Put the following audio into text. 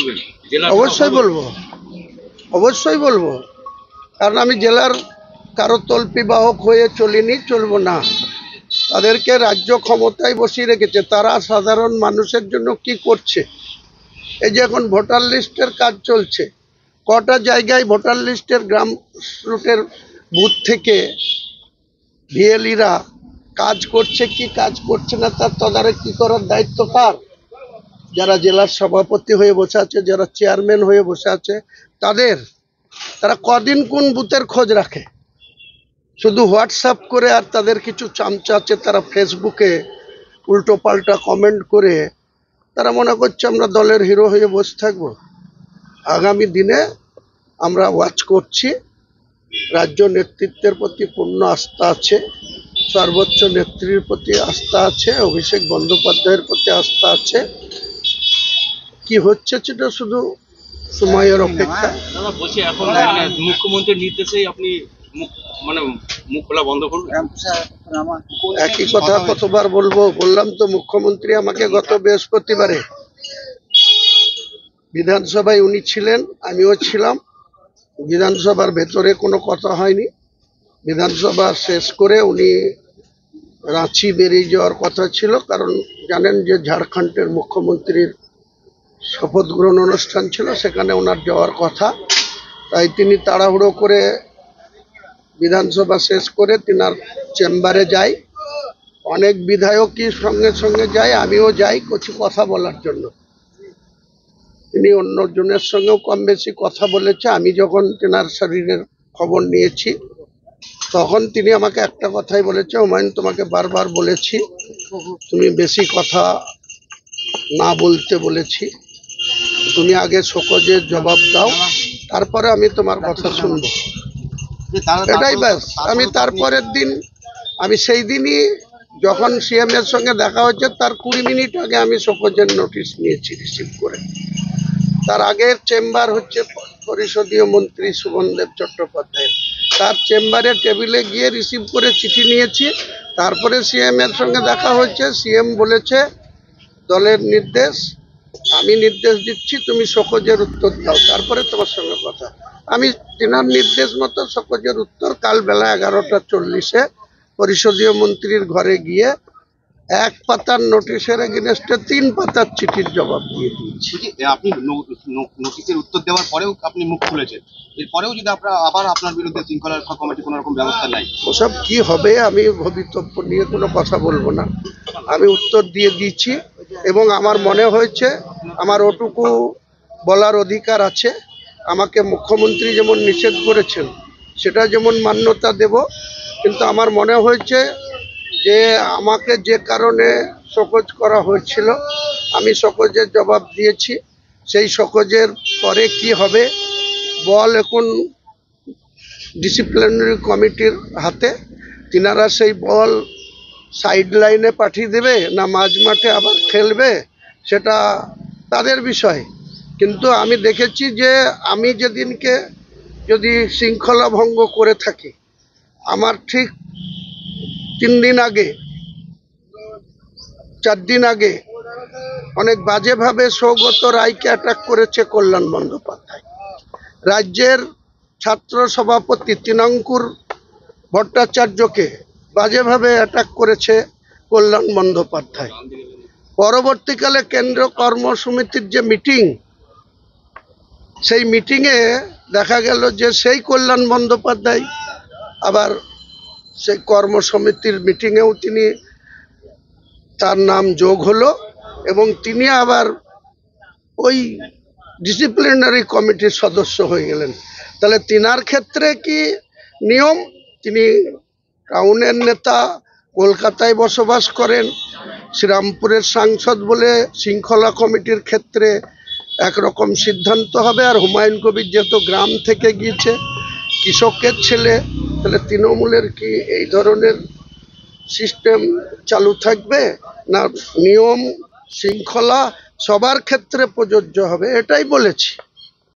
বলবেন? অবশ্যই বলবো, অবশ্যই বলবো, কারণ আমি জেলার কারো তল্পি বাহক হয়ে চলিনি, চলবো না। তাদেরকে রাজ্য ক্ষমতায় বসিয়ে রেখেছে, তারা সাধারণ মানুষের জন্য কি করছে? এই যে এখন ভোটার লিস্টের কাজ চলছে, কটা জায়গায় ভোটার লিস্টের গ্রাম রুটের বুথ থেকে ভিএলইরা কাজ করছে কি কাজ করছে না তার তদারকি করার দায়িত্ব কার? যারা জেলার সভাপতি হয়ে বসে আছে, যারা চেয়ারম্যান হয়ে বসে আছে, তাদের। তারা কদিন কোন বুথের খোঁজ রাখে? শুধু হোয়াটসঅ্যাপ করে, আর তাদের কিছু চামচা আছে তারা ফেসবুকে উল্টো পাল্টা কমেন্ট করে তারা মনে করছে আমরা দলের হিরো হয়ে বসে থাকবো। আগামী দিনে আমরা ওয়াচ করছি, রাজ্য নেতৃত্বের প্রতি পূর্ণ আস্থা আছে, সর্বোচ্চ নেত্রীর প্রতি আস্থা আছে, অভিষেক বন্দ্যোপাধ্যায়ের প্রতি আস্থা আছে। কি হচ্ছে সেটা শুধু সময়ের অপেক্ষা। বলছি এখন মুখ্যমন্ত্রীর নির্দেশেই আপনি মুখ খোলা বন্ধ করবেন? একই কথা কতবার বলবো? বললাম তো, মুখ্যমন্ত্রী আমাকে গত বৃহস্পতিবারে বিধানসভায় উনি ছিলেন, আমিও ছিলাম। বিধানসভার ভেতরে কোনো কথা হয়নি। বিধানসভা শেষ করে উনি রাঁচি বেরিয়ে যাওয়ার কথা ছিল, কারণ জানেন যে ঝাড়খণ্ডের মুখ্যমন্ত্রীর শপথ গ্রহণ অনুষ্ঠান ছিল, সেখানে ওনার যাওয়ার কথা। তাই তিনি তাড়াহুড়ো করে বিধানসভা শেষ করে তিনার চেম্বারে যায়। অনেক বিধায়কই সঙ্গে সঙ্গে যায়, আমিও যাই কিছু কথা বলার জন্য। তিনি অন্যজনের সঙ্গেও কম বেশি কথা বলেছে। আমি যখন তেনার শরীরের খবর নিয়েছি তখন তিনি আমাকে একটা কথাই বলেছে, হুমায়ুন তোমাকে বারবার বলেছি তুমি বেশি কথা না বলতে বলেছি, তুমি আগে শোকজের জবাব দাও, তারপরে আমি তোমার কথা শুনবো। এটাই ব্যাস। আমি তারপরের দিন, আমি সেই দিনই যখন সিএম এর সঙ্গে দেখা হচ্ছে তার 20 মিনিট আগে আমি শোকজের নোটিশ নিয়েছি রিসিভ করে। তার আগের চেম্বার হচ্ছে পরিষদীয় মন্ত্রী সুবনদেব চট্টোপাধ্যায়, তার চেম্বারে টেবিলে গিয়ে রিসিভ করে চিঠি নিয়েছি। তারপরে সিএম এর সঙ্গে দেখা হচ্ছে, সিএম বলেছে দলের নির্দেশ, আমি নির্দেশ দিচ্ছি তুমি শোকজের উত্তর দাও, তারপরে তোমার সঙ্গে কথা। আমি তিনার নির্দেশ মতো শোকজের উত্তর কাল বেলা 11:40 পরিষদীয় মন্ত্রীর ঘরে গিয়ে 1 পাতার নোটিশের এগেনস্টে 3 পাতার চিঠির জবাব দিয়ে দিয়েছি। আপনি নোটিশের উত্তর দেওয়ার পরেও আপনি মুখ খুলেছেন, এরপরেও যদি আবার আপনার বিরুদ্ধে শৃঙ্খলা রক্ষা কমিটি কোনো রকম ব্যবস্থা নেয়, ওসব কি হবে আমি ভবিতব্য নিয়ে কোনো কথা বলবো না। আমি উত্তর দিয়ে দিয়েছি এবং আমার মনে হয়েছে আমার ওটুকু বলার অধিকার আছে। আমাকে মুখ্যমন্ত্রী যেমন নিষেধ করেছেন সেটা যেমন মান্যতা দেব, কিন্তু আমার মনে হয়েছে যে আমাকে যে কারণে শোকজ করা হয়েছিল আমি শোকজের জবাব দিয়েছি। সেই শোকজের পরে কি হবে বল এখন ডিসিপ্লিনারি কমিটির হাতে। তিনারা সেই বল সাইড লাইনে পাঠিয়ে দেবে না মাঝ মাঠে আবার খেলবে সেটা তাদের বিষয়। কিন্তু আমি দেখেছি যে আমি যেদিনকে যদি শৃঙ্খলা ভঙ্গ করে থাকি, আমার ঠিক 3 দিন আগে 4 দিন আগে অনেক বাজেভাবে সৌগত রায়কে অ্যাটাক করেছে কল্যাণ বন্দ্যোপাধ্যায়। রাজ্যের ছাত্র সভাপতি তৃণাঙ্কুর ভট্টাচার্যকে বাজেভাবে অ্যাটাক করেছে কল্যাণ বন্দ্যোপাধ্যায়। পরবর্তীকালে কেন্দ্র কর্মসমিতির যে মিটিং, সেই মিটিংয়ে দেখা গেল যে সেই কল্যাণ বন্দ্যোপাধ্যায় আবার সেই কর্মসমিতির মিটিংয়েও তার নাম যোগ হলো এবং তিনি আবার ওই ডিসিপ্লিনারি কমিটির সদস্য হয়ে গেলেন। তাহলে তিনার ক্ষেত্রে কি নিয়ম? তিনি টাউনের নেতা, কলকাতায় বসবাস করেন, শ্রীরামপুরের সাংসদ বলে শৃঙ্খলা কমিটির ক্ষেত্রে একরকম সিদ্ধান্ত হবে। আর হুমায়ুন কবির যেহেতু গ্রাম থেকে গিয়েছে, কৃষকের ছেলে, তাহলে তৃণমূলের কি এই ধরনের সিস্টেম চালু থাকবে না নিয়ম শৃঙ্খলা সবার ক্ষেত্রে প্রযোজ্য হবে? এটাই বলেছি।